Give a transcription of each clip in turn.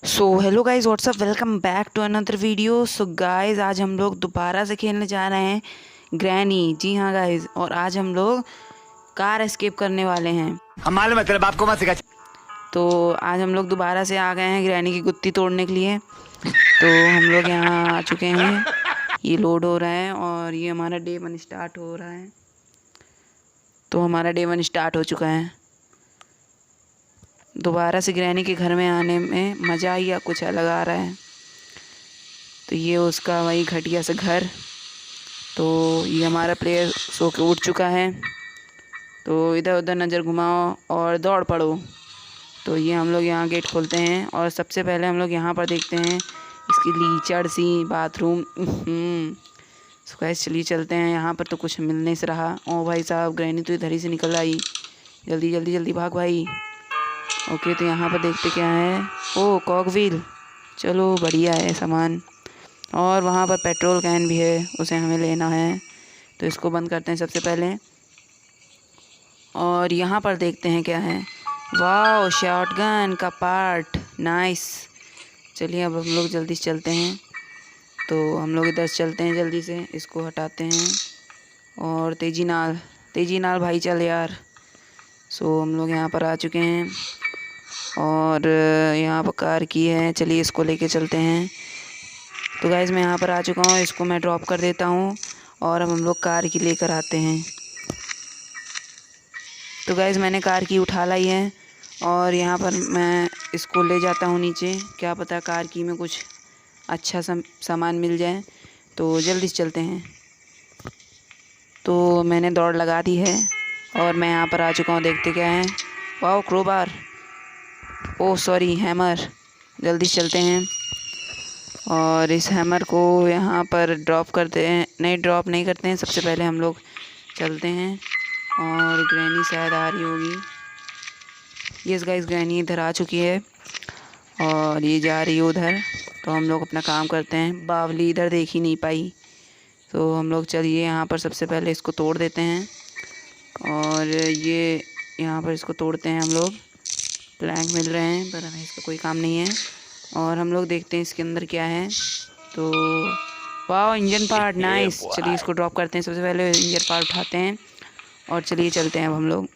So hello guys what's up, welcome back to another video. So guys आज हम लोग दोबारा से खेलने जा रहे हैं ग्रैनी। जी हाँ गाइज, और आज हम लोग कार एस्केप करने वाले हैं। हम मालूम है तेरे बाप को मत सिखा। तो आज हम लोग दोबारा से आ गए हैं ग्रैनी की गुत्ती तोड़ने के लिए। तो हम लोग यहाँ आ चुके हैं, ये लोड हो रहा है और ये हमारा डे 1 स्टार्ट हो रहा है। तो हमारा डे 1 स्टार्ट हो चुका है। दोबारा से ग्रैनी के घर में आने में मज़ा ही या कुछ अलग आ रहा है। तो ये उसका वही घटिया सा घर। तो ये हमारा प्लेयर सो के उठ चुका है। तो इधर उधर नज़र घुमाओ और दौड़ पड़ो। तो ये हम लोग यहाँ गेट खोलते हैं और सबसे पहले हम लोग यहाँ पर देखते हैं इसकी लीचड़ सी बाथरूम। सो गाइस चलिए चलते हैं। यहाँ पर तो कुछ मिल नहीं से रहा। ओ भाई साहब, ग्रैनी तो इधर ही से निकल आई। जल्दी जल्दी जल्दी भाग भाई। ओके, तो यहाँ पर देखते क्या है। ओ कॉकव्हील, चलो बढ़िया है सामान। और वहाँ पर पेट्रोल कैन भी है, उसे हमें लेना है। तो इसको बंद करते हैं सबसे पहले। और यहाँ पर देखते हैं क्या है। वाह, शॉटगन का पार्ट, नाइस। चलिए अब हम लोग जल्दी से चलते हैं। तो हम लोग इधर चलते हैं, जल्दी से इसको हटाते हैं और तेज़ी नाल भाई चल यार। सो हम लोग यहाँ पर आ चुके हैं और यहाँ पर कार की है। चलिए इसको लेके चलते हैं। तो गाइज़ मैं यहाँ पर आ चुका हूँ, इसको मैं ड्रॉप कर देता हूँ और अब हम लोग कार की लेकर आते हैं। तो गाइज़ मैंने कार की उठा लाई है और यहाँ पर मैं इसको ले जाता हूँ नीचे। क्या पता कार की में कुछ अच्छा सामान मिल जाए। तो जल्दी से चलते हैं। तो मैंने दौड़ लगा दी है और मैं यहाँ पर आ चुका हूँ। देखते क्या है। वाह, क्रोबार, ओह सॉरी हैमर। जल्दी से चलते हैं और इस हैमर को यहाँ पर ड्रॉप करते हैं। नहीं, ड्रॉप नहीं करते हैं। सबसे पहले हम लोग चलते हैं और ग्रैनी शायद आ रही होगी। यस गाइस, ग्रैनी इधर आ चुकी है और ये जा रही है उधर। तो हम लोग अपना काम करते हैं। बावली इधर देख ही नहीं पाई। तो हम लोग चलिए यहाँ पर सबसे पहले इसको तोड़ देते हैं और ये यहाँ पर इसको तोड़ते हैं हम लोग। प्लैंक मिल रहे हैं पर हमें इसका कोई काम नहीं है। और हम लोग देखते हैं इसके अंदर क्या है। तो वाह, इंजन पार्ट, नाइस। चलिए इसको ड्रॉप करते हैं। सबसे पहले इंजन पार्ट उठाते हैं और चलिए चलते हैं अब हम लोग।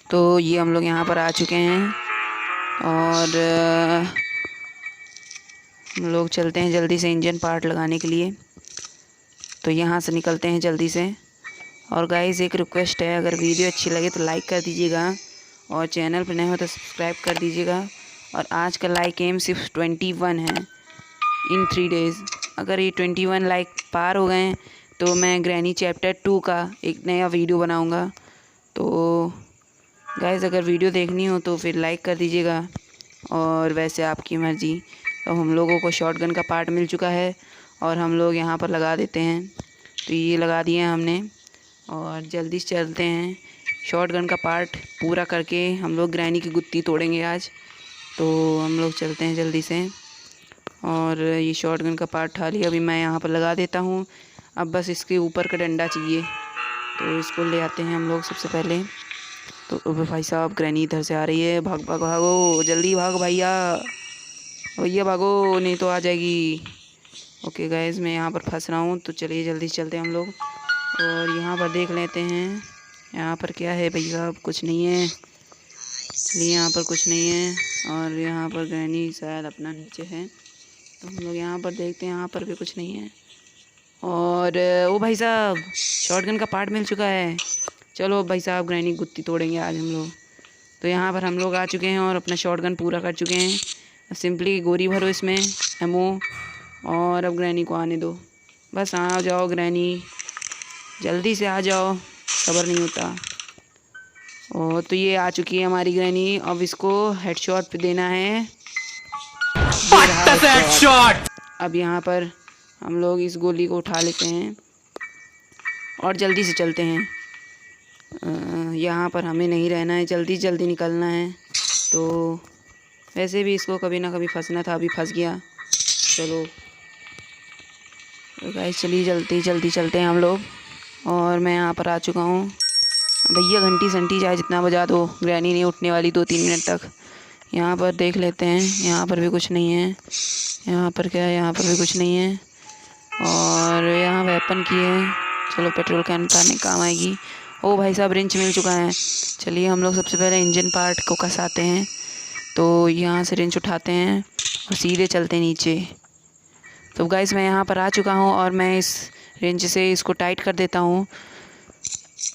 तो ये हम लोग यहाँ पर आ चुके हैं और हम लोग चलते हैं जल्दी से इंजन पार्ट लगाने के लिए। तो यहाँ से निकलते हैं जल्दी से। और गाइस एक रिक्वेस्ट है, अगर वीडियो अच्छी लगे तो लाइक कर दीजिएगा और चैनल पर नए हो तो सब्सक्राइब कर दीजिएगा। और आज का लाइक एम सिर्फ 21 है इन 3 डेज़। अगर ये 21 लाइक पार हो गए तो मैं ग्रैनी चैप्टर 2 का एक नया वीडियो बनाऊंगा। तो गाइस अगर वीडियो देखनी हो तो फिर लाइक कर दीजिएगा और वैसे आपकी मर्ज़ी। तो हम लोगों को शॉटगन का पार्ट मिल चुका है और हम लोग यहाँ पर लगा देते हैं। तो ये लगा दिए हमने और जल्दी से चलते हैं। शॉटगन का पार्ट पूरा करके हम लोग ग्रैनी की गुत्ती तोड़ेंगे आज। तो हम लोग चलते हैं जल्दी से और ये शॉटगन का पार्ट उठा लिया। अभी मैं यहाँ पर लगा देता हूँ। अब बस इसके ऊपर का डंडा चाहिए, तो इसको ले आते हैं हम लोग सबसे पहले। तो भाई साहब, ग्रैनी इधर से आ रही है। भाग भाग भागो, जल्दी भाग भैया, भैया भागो नहीं तो आ जाएगी। ओके गाइस, मैं यहाँ पर फंस रहा हूँ। तो चलिए जल्दी से चलते हैं हम लोग और यहाँ पर देख लेते हैं यहाँ पर क्या है। भैया साहब कुछ नहीं है। चलिए यहाँ पर कुछ नहीं है और यहाँ पर ग्रैनी शायद अपना नीचे है। तो हम लोग यहाँ पर देखते हैं, यहाँ पर भी कुछ नहीं है। और ओ भाई साहब, शॉटगन का पार्ट मिल चुका है। चलो भाई साहब, ग्रैनी गुत्ती तोड़ेंगे आज हम लोग। तो यहाँ पर हम लोग आ चुके हैं और अपना शॉटगन पूरा कर चुके हैं। सिंपली गोली भरो इसमें एमओ और अब ग्रैनी को आने दो। बस आ जाओ ग्रैनी, जल्दी से आ जाओ, सब्र नहीं होता। और तो ये आ चुकी है हमारी ग्रैनी। अब इसको हेडशॉट पे देना है। ये रहा हेडशॉट। अब यहाँ पर हम लोग इस गोली को उठा लेते हैं और जल्दी से चलते हैं। यहाँ पर हमें नहीं रहना है, जल्दी जल्दी निकलना है। तो वैसे भी इसको कभी ना कभी फंसना था, अभी फंस गया। चलो तो गाइस चलिए जल्दी जल्दी चलते हैं हम लोग। और मैं यहाँ पर आ चुका हूँ। भैया घंटी संटी चाहे जितना बजा दो, ग्रैनी नहीं उठने वाली 2-3 मिनट तक। यहाँ पर देख लेते हैं, यहाँ पर भी कुछ नहीं है। यहाँ पर क्या है, यहाँ पर भी कुछ नहीं है। और यहाँ वेपन की है, चलो पेट्रोल कैन उतारने काम आएगी। ओ भाई साहब रिंच मिल चुका है। चलिए हम लोग सबसे पहले इंजन पार्ट को कसाते हैं। तो यहाँ से रिंच उठाते हैं और सीधे चलते हैं नीचे। तो गाइस मैं यहाँ पर आ चुका हूँ और मैं इस रिंच से इसको टाइट कर देता हूँ।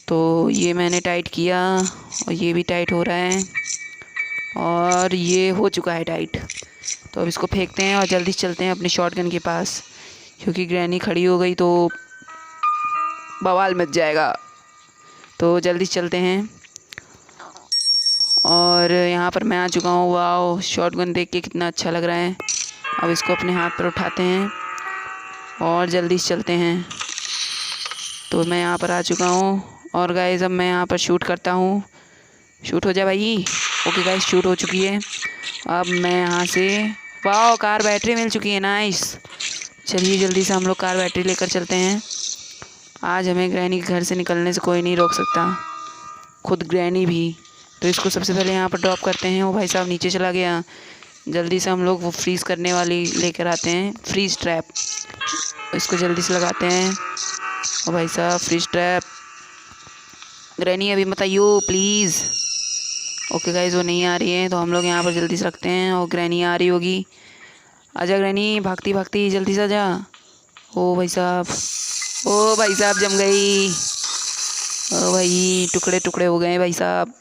तो ये मैंने टाइट किया और ये भी टाइट हो रहा है और ये हो चुका है टाइट। तो अब इसको फेंकते हैं और जल्दी से चलते हैं अपने शॉटगन के पास, क्योंकि ग्रैनी खड़ी हो गई तो बवाल मच जाएगा। तो जल्दी से चलते हैं। और यहाँ पर मैं आ चुका हूँ। वाह, शॉटगन देख के कितना अच्छा लग रहा है। अब इसको अपने हाथ पर उठाते हैं और जल्दी से चलते हैं। तो मैं यहाँ पर आ चुका हूँ और गाइस अब मैं यहाँ पर शूट करता हूँ। शूट हो जाए भाई। ओके गाइस, शूट हो चुकी है। अब मैं यहाँ से, वाह कार बैटरी मिल चुकी है, नाइस। चलिए जल्दी से हम लोग कार बैटरी लेकर चलते हैं। आज हमें ग्रैनी के घर से निकलने से कोई नहीं रोक सकता, खुद ग्रैनी भी। तो इसको सबसे पहले यहाँ पर ड्रॉप करते हैं। वो भाई साहब नीचे चला गया। जल्दी से हम लोग वो फ्रीज़ करने वाली लेकर आते हैं, फ्रीज़ ट्रैप। इसको जल्दी से लगाते हैं। ओ भाई साहब फ्रीज़ ट्रैप। ग्रैनी अभी मत आइयो प्लीज़। ओके गाइस, वो नहीं आ रही है तो हम लोग यहाँ पर जल्दी से रखते हैं और ग्रैनी आ रही होगी। आजा ग्रैनी, भागती भागती जल्दी से आजा। ओ भाई साहब, ओ भाई साहब जम गई। ओ भाई टुकड़े टुकड़े हो गए भाई साहब।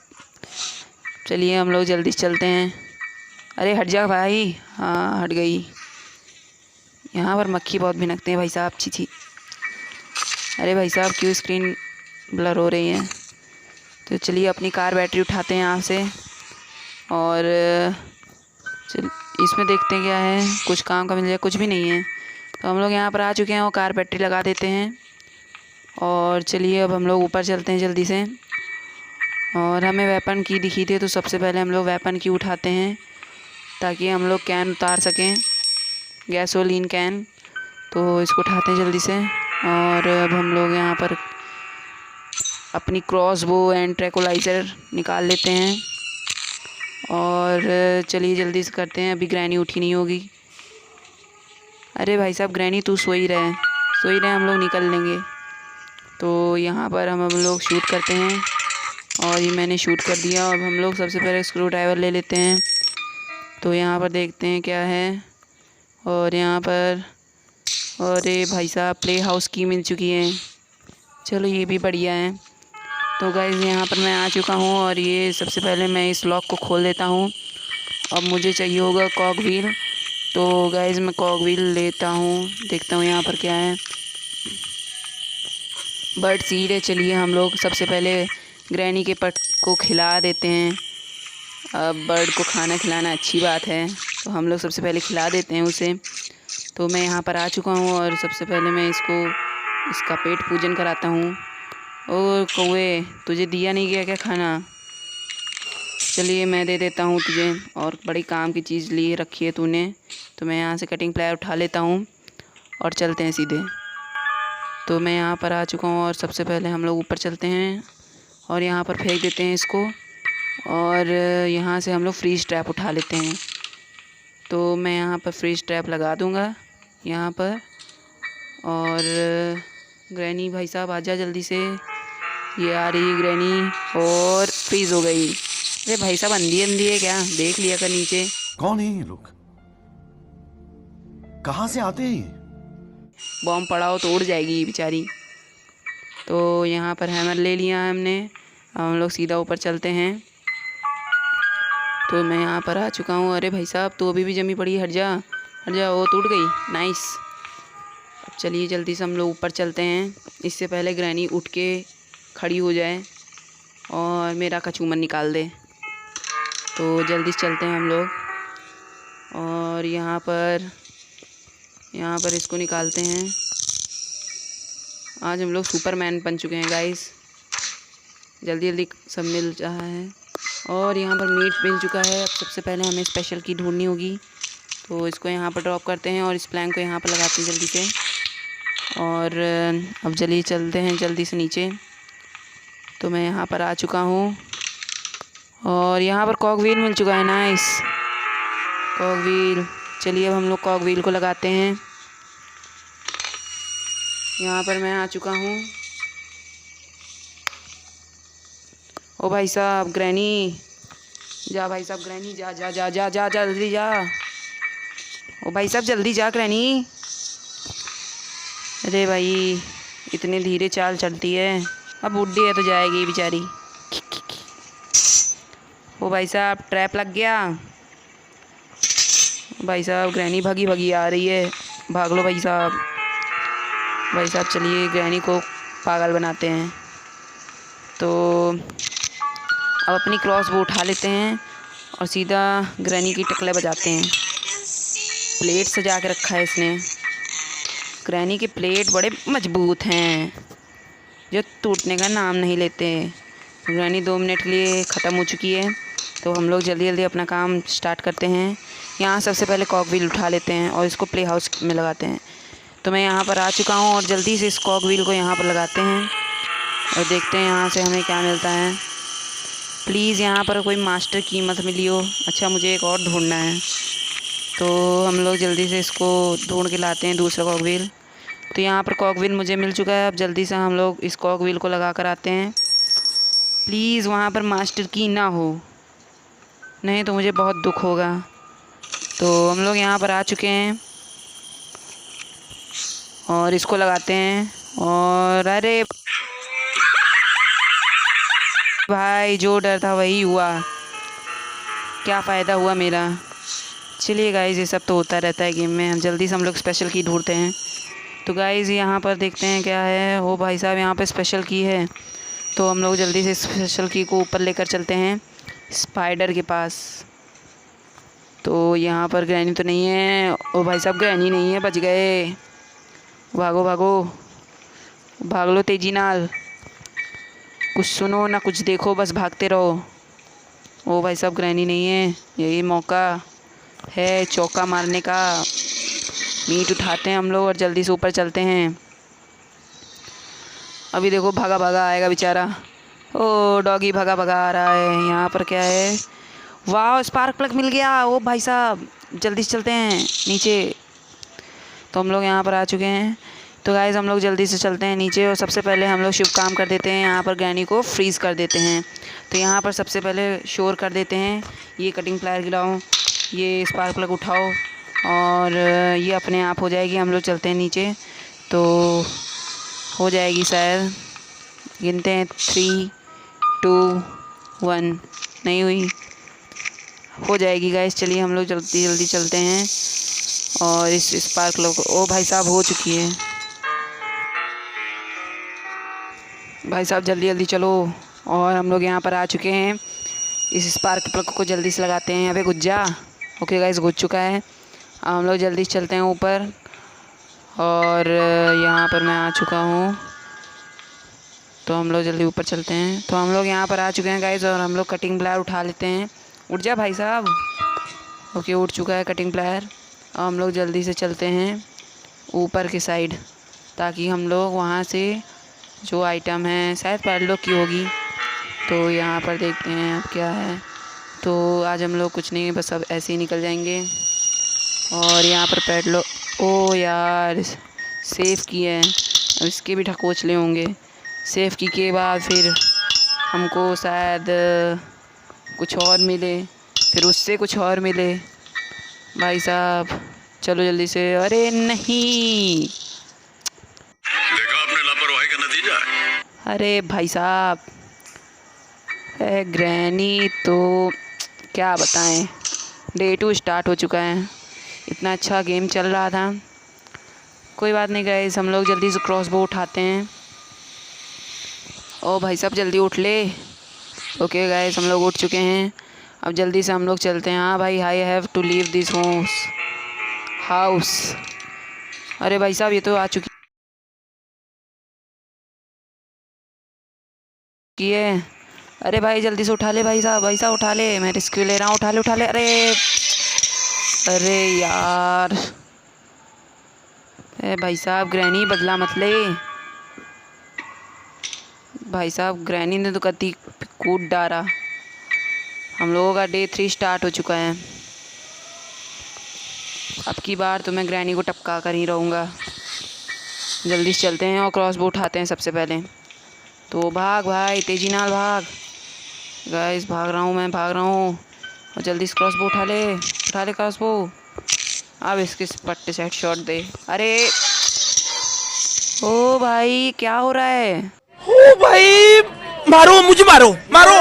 चलिए हम लोग जल्दी से चलते हैं। अरे हट जा भाई। हाँ हट गई। यहाँ पर मक्खी बहुत भिनकते हैं भाई साहब, छी छी। अरे भाई साहब क्यों स्क्रीन ब्लर हो रही है। तो चलिए अपनी कार बैटरी उठाते हैं यहाँ से और चल इसमें देखते हैं क्या है, कुछ काम का मिल जाए। कुछ भी नहीं है। तो हम लोग यहाँ पर आ चुके हैं और कार बैटरी लगा देते हैं। और चलिए अब हम लोग ऊपर चलते हैं जल्दी से। और हमें वेपन की दिखी थी तो सबसे पहले हम लोग वेपन की उठाते हैं ताकि हम लोग कैन उतार सकें, गैसोलीन कैन। तो इसको उठाते हैं जल्दी से। और अब हम लोग यहाँ पर अपनी क्रॉस बो एंड ट्रैंक्विलाइजर निकाल लेते हैं। और चलिए जल्दी से करते हैं, अभी ग्रैनी उठी नहीं होगी। अरे भाई साहब ग्रैनी तू सो ही रहे, हम लोग निकल लेंगे। तो यहाँ पर हम लोग शूट करते हैं और ये मैंने शूट कर दिया। अब हम लोग सबसे पहले स्क्रू ड्राइवर ले लेते हैं। तो यहाँ पर देखते हैं क्या है। और यहाँ पर, अरे भाई साहब प्ले हाउस की मिल चुकी है, चलो ये भी बढ़िया है। तो गाइस यहाँ पर मैं आ चुका हूँ और ये सबसे पहले मैं इस लॉक को खोल देता हूँ। अब मुझे चाहिए होगा कॉग व्हील। तो गाइस मैं कॉग व्हील लेता हूँ, देखता हूँ यहाँ पर क्या है। बर्ड सीड है। चलिए हम लोग सबसे पहले ग्रैनी के पट को खिला देते हैं। अब बर्ड को खाना खिलाना अच्छी बात है तो हम लोग सबसे पहले खिला देते हैं उसे। तो मैं यहाँ पर आ चुका हूँ और सबसे पहले मैं इसका पेट पूजन कराता हूँ। ओ कौवे, तुझे दिया नहीं गया क्या खाना? चलिए मैं दे देता हूँ तुझे, और बड़ी काम की चीज़ लिए रखी है तूने। तो मैं यहाँ से कटिंग प्लायर उठा लेता हूँ और चलते हैं सीधे। तो मैं यहाँ पर आ चुका हूँ और सबसे पहले हम लोग ऊपर चलते हैं और यहाँ पर फेंक देते हैं इसको। और यहाँ से हम लोग फ्रीज ट्रैप उठा लेते हैं। तो मैं यहाँ पर फ्रीज ट्रैप लगा दूँगा यहाँ पर। और ग्रैनी भाई साहब आजा जल्दी से, ये आ रही ग्रैनी और फ्रीज़ हो गई। अरे भाई साहब अंधी है क्या, देख लिया कर नीचे। कौन है ये लोग, कहाँ से आते हैं? बॉम्ब पड़ा हो तो उड़ जाएगी बेचारी। तो यहाँ पर हैमर ले लिया है हमने। अब हम लोग सीधा ऊपर चलते हैं। तो मैं यहाँ पर आ चुका हूँ। अरे भाई साहब तो अभी भी जमी पड़ी, हट जा हट जा। वो टूट गई, नाइस। अब चलिए जल्दी से हम लोग ऊपर चलते हैं, इससे पहले ग्रैनी उठ के खड़ी हो जाए और मेरा कचूमन निकाल दे। तो जल्दी से चलते हैं हम लोग और यहाँ पर इसको निकालते हैं। आज हम लोग सुपरमैन बन चुके हैं गाइस, जल्दी जल्दी सब मिल रहा है। और यहाँ पर मीट मिल चुका है। अब सबसे पहले हमें स्पेशल की ढूंढनी होगी। तो इसको यहाँ पर ड्रॉप करते हैं और इस प्लैंक को यहाँ पर लगाते हैं जल्दी से। और अब जल्दी चलते हैं जल्दी से नीचे। तो मैं यहाँ पर आ चुका हूँ और यहाँ पर कॉक व्हील मिल चुका है। Nice cog wheel. चलिए अब हम लोग कॉक व्हील को लगाते हैं। यहाँ पर मैं आ चुका हूँ। ओ भाई साहब ग्रैनी, जा भाई साहब ग्रैनी, जा जा जा जा जा जल्दी जा। ओ भाई साहब जल्दी जा ग्रैनी। अरे भाई इतनी धीरे चाल चलती है। अब बुढ़ी है तो जाएगी बेचारी। ओ भाई साहब ट्रैप लग गया। भाई साहब ग्रैनी भगी भगी आ रही है, भाग लो भाई साहब। भाई साहब चलिए ग्रैनी को पागल बनाते हैं। तो अब अपनी क्रॉस बो उठा लेते हैं और सीधा ग्रैनी की टकले बजाते हैं। प्लेट सजा के रखा है इसने। ग्रैनी के प्लेट बड़े मजबूत हैं जो टूटने का नाम नहीं लेते। ग्रैनी 2 मिनट के लिए ख़त्म हो चुकी है, तो हम लोग जल्दी जल्दी अपना काम स्टार्ट करते हैं। यहाँ सबसे पहले कॉक व्हील उठा लेते हैं और इसको प्ले हाउस में लगाते हैं। तो मैं यहाँ पर आ चुका हूँ और जल्दी से इस कॉक व्हील को यहाँ पर लगाते हैं और देखते हैं यहाँ से हमें क्या मिलता है। प्लीज़ यहाँ पर कोई मास्टर की मत मिली हो। अच्छा मुझे एक और ढूंढना है, तो हम लोग जल्दी से इसको ढूंढ के लाते हैं दूसरा कॉक व्हील। तो यहाँ पर कॉक व्हील मुझे मिल चुका है। अब जल्दी से हम लोग इस कॉक व्हील को लगा कर आते हैं। प्लीज़ वहाँ पर मास्टर की ना हो, नहीं तो मुझे बहुत दुख होगा। तो हम लोग यहाँ पर आ चुके हैं और इसको लगाते हैं। और अरे भाई जो डर था वही हुआ, क्या फ़ायदा हुआ मेरा। चलिए गाइज़ ये सब तो होता रहता है गेम में। जल्दी से हम लोग स्पेशल की ढूंढते हैं। तो गाइज़ यहाँ पर देखते हैं क्या है। ओ भाई साहब यहाँ पे स्पेशल की है, तो हम लोग जल्दी से स्पेशल की को ऊपर लेकर चलते हैं स्पाइडर के पास। तो यहाँ पर ग्रैनी तो नहीं है। ओ भाई साहब ग्रैनी नहीं है, बच गए। भागो भागो भाग लो तेजी नाल, कुछ सुनो ना कुछ देखो, बस भागते रहो। ओ भाई साहब ग्रैनी नहीं है, यही मौका है चौका मारने का। मीट उठाते हैं हम लोग और जल्दी से ऊपर चलते हैं। अभी देखो भागा भागा आएगा बेचारा। ओ डॉगी भागा भागा आ रहा है। यहाँ पर क्या है, वाह स्पार्क प्लग मिल गया। ओ भाई साहब जल्दी से चलते हैं नीचे। तो हम लोग यहाँ पर आ चुके हैं। तो गाइस हम लोग जल्दी से चलते हैं नीचे और सबसे पहले हम लोग शुभ काम कर देते हैं। यहाँ पर ग्रैनी को फ्रीज़ कर देते हैं। तो यहाँ पर सबसे पहले शोर कर देते हैं, ये कटिंग प्लायर गिराओ, ये स्पार्क प्लग उठाओ और ये अपने आप हो जाएगी। हम लोग चलते हैं नीचे तो हो जाएगी शायद। गिनते हैं 3 2 1। नहीं हुई, हो जाएगी गाइस। चलिए हम लोग जल्दी जल्दी चलते हैं और इस स्पार्क प्लग, ओ भाई साहब हो चुकी है। भाई साहब जल्दी जल्दी चलो। और हम लोग यहाँ पर आ चुके हैं। इस स्पार्क प्लग को जल्दी से लगाते हैं। अबे गुज्जा। ओके गाइस गुज चुका है। अब हम लोग जल्दी से चलते हैं ऊपर और यहाँ पर मैं आ चुका हूँ। तो हम लोग जल्दी ऊपर चलते हैं। तो हम लोग यहाँ पर आ चुके हैं गाइस और हम लोग कटिंग प्लायर उठा लेते हैं। उठ जा भाई साहब। ओके उठ चुका है कटिंग प्लायर। अब हम लोग जल्दी से चलते हैं ऊपर की साइड, ताकि हम लोग वहाँ से जो आइटम है शायद पैडलॉक की होगी। तो यहाँ पर देखते हैं अब क्या है। तो आज हम लोग कुछ नहीं, बस अब ऐसे ही निकल जाएंगे। और यहाँ पर पैडलॉक, ओ यार सेफ़ की है, अब इसके भी ढकोचले होंगे। सेफ़ की के बाद फिर हमको शायद कुछ और मिले, फिर उससे कुछ और मिले। भाई साहब चलो जल्दी से। अरे नहीं, देखा आपने लापरवाही का नतीजा है। अरे भाई साहब ग्रैनी तो क्या बताएं, डे 2 स्टार्ट हो चुका है। इतना अच्छा गेम चल रहा था। कोई बात नहीं गाइस, हम लोग जल्दी से क्रॉस बो उठाते हैं। ओ भाई साहब जल्दी उठ ले। ओके गाइस हम लोग उठ चुके हैं। अब जल्दी से हम लोग चलते हैं। हाँ भाई, I have to leave this house. अरे भाई साहब ये तो आ चुकी है। अरे भाई जल्दी से उठा ले भाई साहब उठा ले, मैं रिस्क ले रहा हूँ। उठा ले। अरे यार भाई साहब ग्रैनी बदला मत ले। भाई साहब ग्रैनी ने तो कति कूद डाला। हम लोगों का डे 3 स्टार्ट हो चुका है। अब की बार तो मैं ग्रैनी को टपका कर ही रहूँगा। जल्दी से चलते हैं और क्रॉसबो उठाते हैं सबसे पहले। तो भाग भाई, तेजी नाल भाग। गाइस भाग रहा हूँ, मैं भाग रहा हूँ। और जल्दी से क्रॉसबो उठा ले क्रॉसबो। अब इसके पट्टे से हेडशॉट दे। अरे ओ भाई क्या हो रहा है? ओ भाई, मारो मुझे, मारो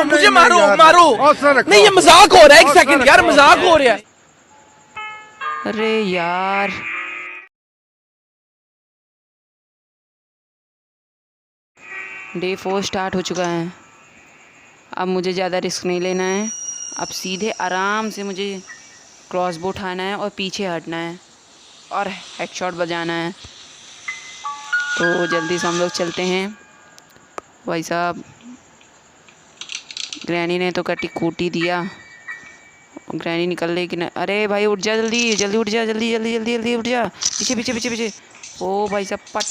मुझे, मारो। नहीं, ये मजाक हो रहा है। एक सेकंड यार, मजाक हो रहा है। अरे यार, डे 4 स्टार्ट हो चुका है। अब मुझे ज़्यादा रिस्क नहीं लेना है। अब सीधे आराम से मुझे क्रॉसबो उठाना है और पीछे हटना है और हेडशॉट बजाना है। तो जल्दी से हम लोग चलते हैं। भाई साहब, ग्रैनी ने तो कटी कूटी दिया। ग्रैनी निकल रही कि नहीं? अरे भाई उठ जा, जल्दी जल्दी उठ जा, जल्दी जल्दी जल्दी जल्दी उठ जा। पीछे पीछे पीछे पीछे। ओ भाई साहब, पट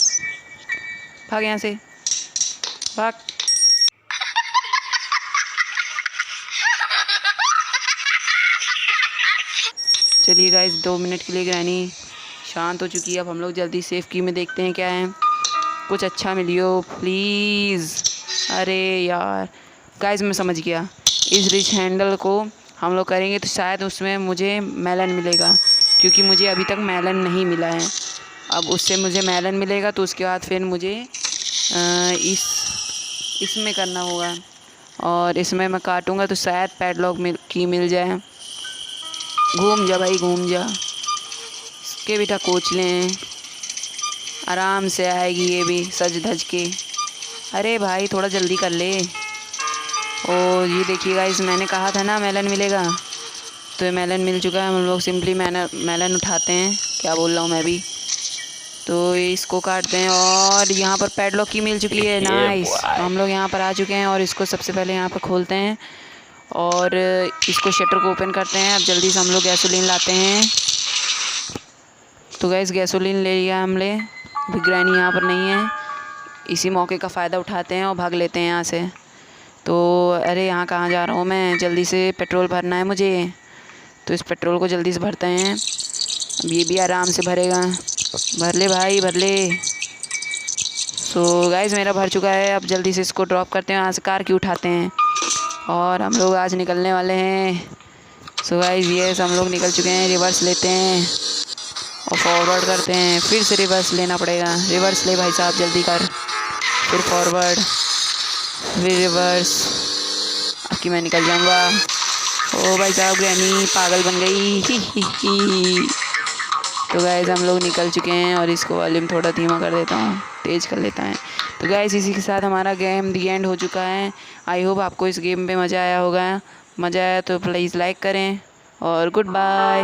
भाग यहाँ से, भाग। चलिए गाइस, 2 मिनट के लिए ग्रैनी शांत हो चुकी है। अब हम लोग जल्दी सेफ की में देखते हैं क्या है। कुछ अच्छा मिलियो प्लीज़। अरे यार गाइस, मैं समझ गया। इस रिच हैंडल को हम लोग करेंगे तो शायद उसमें मुझे मेलन मिलेगा, क्योंकि मुझे अभी तक मेलन नहीं मिला है। अब उससे मुझे मेलन मिलेगा तो उसके बाद फिर मुझे इसमें करना होगा, और इसमें मैं काटूंगा तो शायद पैडलॉक मिल जाए। घूम जा भाई, घूम जा। इसके बेटा कोच लें, आराम से आएगी ये भी सज धज के। अरे भाई थोड़ा जल्दी कर ले। ओ ये देखिए गाइस, मैंने कहा था ना मेलन मिलेगा, तो ये मेलन मिल चुका है। हम लोग सिंपली मेलन उठाते हैं। क्या बोल रहा हूँ मैं भी। तो इसको काटते हैं और यहाँ पर पैडलॉक की मिल चुकी है। नाइस। तो हम लोग यहाँ पर आ चुके हैं और इसको सबसे पहले यहाँ पर खोलते हैं और इसको शटर को ओपन करते हैं। अब जल्दी से हम लोग गैसोलीन लाते हैं। तो गैस गैसोलीन ले लिया हमने। अभी ग्रैनी यहाँ पर नहीं है। इसी मौके का फ़ायदा उठाते हैं और भाग लेते हैं यहाँ से। तो अरे यहाँ कहाँ जा रहा हूँ मैं? जल्दी से पेट्रोल भरना है मुझे। तो इस पेट्रोल को जल्दी से भरते हैं। अब ये भी आराम से भरेगा। भर ले भाई, भर ले। सो गाइस, मेरा भर चुका है। अब जल्दी से इसको ड्रॉप करते हैं, यहाँ से कार की उठाते हैं और हम लोग आज निकलने वाले हैं। सो गाइस ये हम लोग निकल चुके हैं। रिवर्स लेते हैं और फॉरवर्ड करते हैं। फिर से रिवर्स लेना पड़ेगा। रिवर्स ले भाई साहब, जल्दी कर। फिर फॉरवर्ड, फिर रिवर्स। अब कि मैं निकल जाऊंगा। ओ भाई साहब, ग्रैनी पागल बन गई। ही। तो गाइस हम लोग निकल चुके हैं और इसको वॉल्यूम थोड़ा धीमा कर देता हूँ, तेज़ कर लेता है। तो गाइस इसी के साथ हमारा गेम दी एंड हो चुका है। आई होप आपको इस गेम पे मज़ा आया होगा। मज़ा आया तो प्लीज़ लाइक करें और गुड बाय।